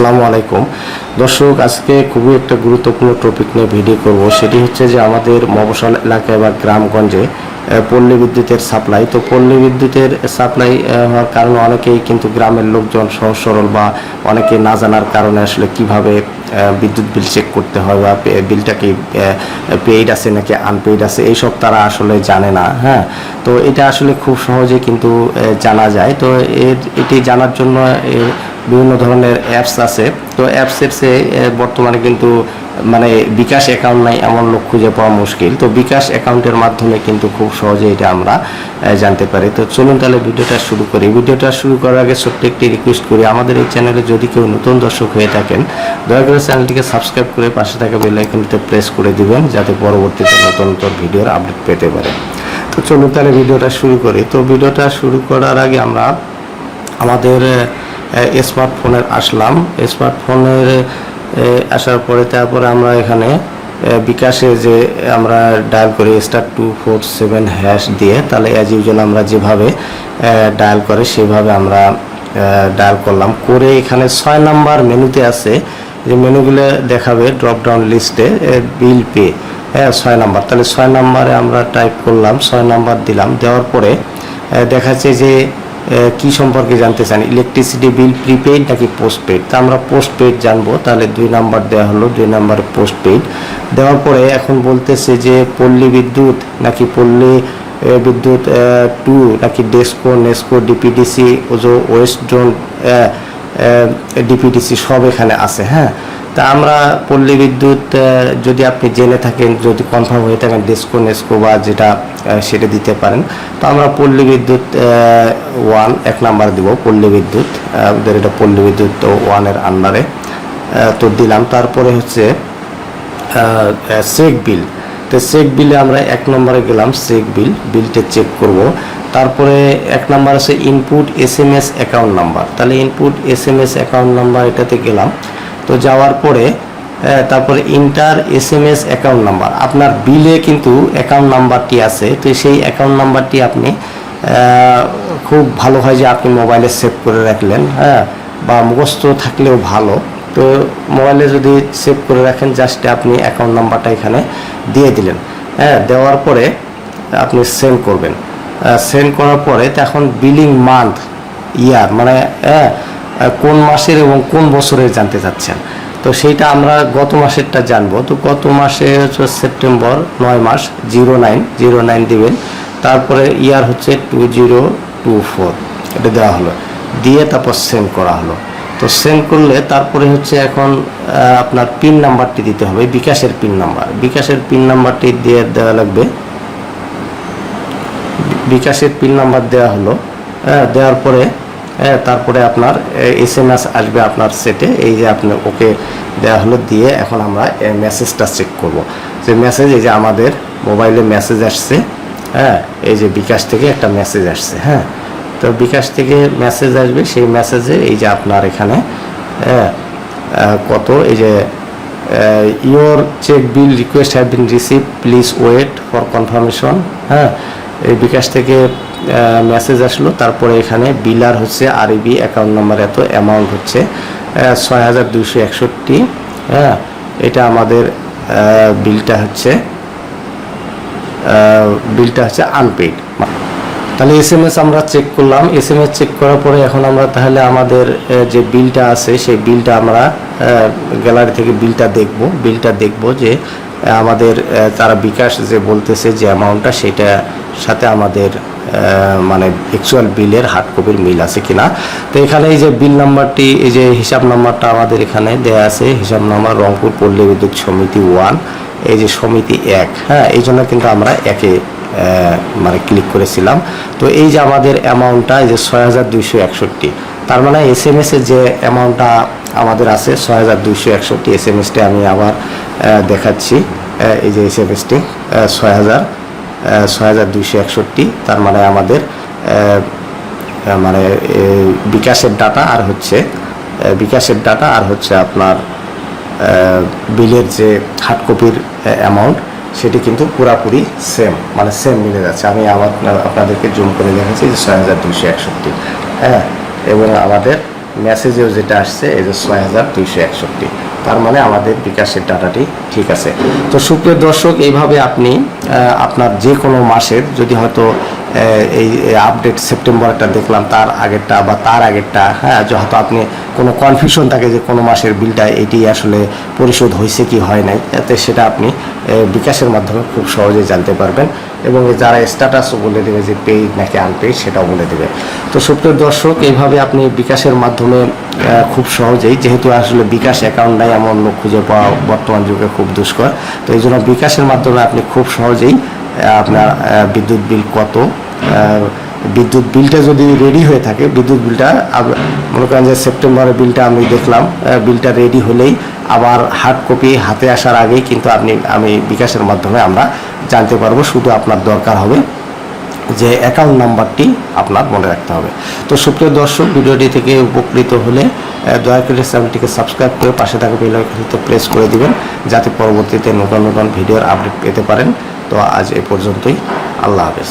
আসসালামু আলাইকুম দর্শক, আজকে খুবই একটা গুরুত্বপূর্ণ টপিক নিয়ে ভিডিও করব। সেটি হচ্ছে যে আমাদের মফস্বল এলাকায় বা গ্রামগঞ্জে পল্লী বিদ্যুতের সাপ্লাই। তো পল্লী বিদ্যুতের সাপ্লাই হওয়ার কারণে অনেকেই কিন্তু গ্রামের লোকজন সহজ সরল বা অনেকে না জানার কারণে আসলে কিভাবে বিদ্যুৎ বিল চেক করতে হয় বা বিলটা কি পেইড আছে নাকি আনপেইড আছে এইসব তারা আসলে জানে না। হ্যাঁ, তো এটা আসলে খুব সহজে কিন্তু জানা যায়। তো এটি জানার জন্য বিভিন্ন ধরনের অ্যাপস আছে। তো অ্যাপসের বর্তমানে কিন্তু মানে বিকাশ অ্যাকাউন্ট নাই এমন লোক খুঁজে পাওয়া মুশকিল। তো বিকাশ অ্যাকাউন্টের মাধ্যমে কিন্তু খুব সহজে এটা আমরা জানতে পারি। তো চলুন তাহলে ভিডিওটা শুরু করি। ভিডিওটা শুরু করার আগে ছোট্ট একটি রিকোয়েস্ট করি, আমাদের এই চ্যানেলে যদি কেউ নতুন দর্শক হয়ে থাকেন দয়া করে চ্যানেলটিকে সাবস্ক্রাইব করে পাশে থাকা বেল আইকনটিতে প্রেস করে দিবেন, যাতে পরবর্তীতে নতুন নতুন ভিডিওর আপডেট পেতে পারে। তো চলুন তাহলে ভিডিওটা শুরু করি। তো ভিডিওটা শুরু করার আগে আমরা আমাদের স্মার্টফোনের আসলাম। স্মার্টফোনের আসার পরে তারপরে আমরা এখানে বিকাশে যে আমরা ডায়াল করি *247# দিয়ে, তাহলে অ্যাজ ইউজুয়াল আমরা যেভাবে ডায়াল করে সেভাবে আমরা ডায়াল করলাম। করে এখানে 6 নাম্বার মেনুতে আছে, যে মেনুগুলো দেখাবে ড্রপ ডাউন লিস্টে বিল পে, 6 নাম্বার। তাহলে 6 নাম্বারে আমরা টাইপ করলাম, 6 নাম্বার দিলাম। দেওয়ার পরে দেখাচ্ছে যে কি সম্পর্কে জানতে চান, ইলেকট্রিসিটি বিল প্রিপেইড নাকি পোস্টপেইড। তা আমরা পোস্টপেইড জানবো, তাহলে 2 নাম্বার দেওয়া হলো, 2 নাম্বারে পোস্টপেইড। দেওয়ার পরে এখন বলতেছে যে পল্লী বিদ্যুৎ নাকি পল্লী বিদ্যুৎ 2 নাকি DESCO, NESCO, DPDC, West zone, DPDC সব এখানে আছে। হ্যাঁ, তা আমরা পল্লী বিদ্যুৎ যদি আপনি জেনে থাকেন, যদি কনফার্ম হয়ে থাকেন ডেস্কো, নেস্কো বা যেটা সেটা দিতে পারেন। তো আমরা পল্লী বিদ্যুৎ 1 নাম্বার দিব, পল্লী বিদ্যুৎ আমাদের এটা পল্লী বিদ্যুৎ 1-এর আন্ডারে তো দিলাম। তারপরে হচ্ছে চেক বিল। তো চেক বিলে আমরা 1 নম্বরে গেলাম, চেক বিলটা চেক করব। তারপরে 1 নাম্বার আছে ইনপুট SMS অ্যাকাউন্ট নাম্বার। তাহলে ইনপুট SMS অ্যাকাউন্ট নাম্বার এটাতে গেলাম। তো যাওয়ার পরে তারপরে ইন্টার SMS অ্যাকাউন্ট নাম্বার। আপনার বিলে কিন্তু অ্যাকাউন্ট নাম্বারটি আছে, তো সেই অ্যাকাউন্ট নাম্বারটি আপনি খুব ভালো হয় যে আপনি মোবাইলে সেভ করে রাখলেন, হ্যাঁ, বা মুখস্থ থাকলেও ভালো। তো মোবাইলে যদি সেভ করে রাখেন, জাস্ট আপনি অ্যাকাউন্ট নাম্বারটা এখানে দিয়ে দিলেন। হ্যাঁ, দেওয়ার পরে আপনি সেন্ড করবেন। সেন্ড করার পরে তখন বিলিং মান্থ, ইয়ার মানে কোন মাসের এবং কোন বছরের জানতে চাচ্ছেন। তো সেইটা আমরা গত মাসেরটা জানবো। তো গত মাসে হচ্ছে সেপ্টেম্বর 9 মাস 09 দিবেন। তারপরে ইয়ার হচ্ছে 2024 এটা দেওয়া হলো, দিয়ে তারপর সেন্ড করা হলো। তো সেন্ড করলে তারপরে হচ্ছে এখন আপনার পিন নাম্বারটি দিতে হবে, বিকাশের পিন নাম্বার। বিকাশের পিন নাম্বারটি দিয়ে দেওয়া লাগবে। বিকাশের পিন নাম্বার দেওয়া হলো। দেওয়ার পরে তারপরে আপনার SMS আসবে আপনার সেটে, এই যে আপনার ওকে দেওয়া হলো। দিয়ে এখন আমরা মেসেজটা চেক করব, যে মেসেজ এই যে আমাদের মোবাইলে মেসেজ আসছে। হ্যাঁ, এই যে বিকাশ থেকে একটা মেসেজ আসছে। হ্যাঁ, তো বিকাশ থেকে মেসেজ আসবে, সেই মেসেজে এই যে আপনার এখানে কত, এই যে your check bill request have been receive, please wait for confirmation. হ্যাঁ, এই বিকাশ থেকে মেসেজ আসলো। তারপরে এখানে বিলার হচ্ছে REB অ্যাকাউন্ট নাম্বার এত, অ্যামাউন্ট হচ্ছে 6261। হ্যাঁ, এটা আমাদের বিলটা হচ্ছে আনপেইড। তাহলে SMS আমরা চেক করলাম। SMS চেক করার পরে এখন আমরা তাহলে আমাদের যে বিলটা আছে সেই বিলটা আমরা গ্যালারি থেকে বিলটা দেখব যে আমাদের তারা বিকাশ যে বলতেছে যে অ্যামাউন্টটা, সেটা সাথে আমাদের মানে অ্যাকচুয়াল বিলের হার্ড কপির মিল আছে কিনা। তো এখানে এই যে বিল নাম্বারটি, এই যে হিসাব নাম্বারটা আমাদের এখানে দেয়া আছে, হিসাব নাম্বার রংপুর পল্লী বিদ্যুৎ সমিতি 1, এই যে সমিতি 1। হ্যাঁ, এই জন্য কিন্তু আমরা একে মানে ক্লিক করেছিলাম। তো এই যে আমাদের অ্যামাউন্টটা এই যে 6261, তার মানে SMS এর যে অ্যামাউন্টটা আমাদের আছে 6261। SMS-টি আমি আবার দেখাচ্ছি, এই যে SMS-টি 6261। তার মানে আমাদের মানে বিকাশের ডাটা আর হচ্ছে আপনার বিলের যে হার্ড কপির অ্যামাউন্ট সেটি কিন্তু পুরাপুরি সেম, মানে সেম মিলে যাচ্ছে। আমি আবার আপনাদেরকে জুম করে দেখাচ্ছি যে 6261। হ্যাঁ, এবং আমাদের মেসেজেও যেটা আসছে এই যে ৬,২৬১, তার মানে আমাদের বিকাশের ডাটাটি ঠিক আছে। তো সুপ্রিয় দর্শক, এইভাবে আপনি আপনার যে কোনো মাসের যদি হয়তো এই আপডেট সেপ্টেম্বরটা দেখলাম তার আগেরটা বা তার আগেরটা, হ্যাঁ, হয়তো আপনি কোনো কনফিউশন থাকে যে কোনো মাসের বিলটা এটি আসলে পরিশোধ হয়েছে কি হয় নাই, এতে সেটা আপনি বিকাশের মাধ্যমে খুব সহজেই জানতে পারবেন এবং যারা স্ট্যাটাসও বলে দেবে যে পেইড নাকি আনপেইড সেটাও বলে দেবে। তো সুপ্রিয় দর্শক, এইভাবে আপনি বিকাশের মাধ্যমে খুব সহজেই, যেহেতু আসলে বিকাশ অ্যাকাউন্ট নাই এমন লোক খুঁজে পাওয়া বর্তমান যুগে খুব দুষ্কর, তো এই জন্য বিকাশের মাধ্যমে আপনি খুব সহজেই আপনার বিদ্যুৎ বিল কত, বিদ্যুৎ বিলটা যদি রেডি হয়ে থাকে, বিদ্যুৎ বিলটা মনে করেন যে সেপ্টেম্বরের বিলটা আমি দেখলাম, বিলটা রেডি হলেই আবার হার্ড কপি হাতে আসার আগেই কিন্তু আমি বিকাশের মাধ্যমে আমরা জানতে পারবো। শুধু আপনার দরকার হবে যে অ্যাকাউন্ট নাম্বারটি আপনার মনে রাখতে হবে। তো সুপ্রিয় দর্শক, ভিডিওটি থেকে উপকৃত হলে দয়া করে চ্যানেলটিকে সাবস্ক্রাইব করে পাশে থাকা বেল আইকনটি প্রেস করে দিবেন, যাতে পরবর্তীতে নতুন নতুন ভিডিওর আপডেট পেতে পারেন। তো আজ এ পর্যন্তই, আল্লাহ হাফেজ।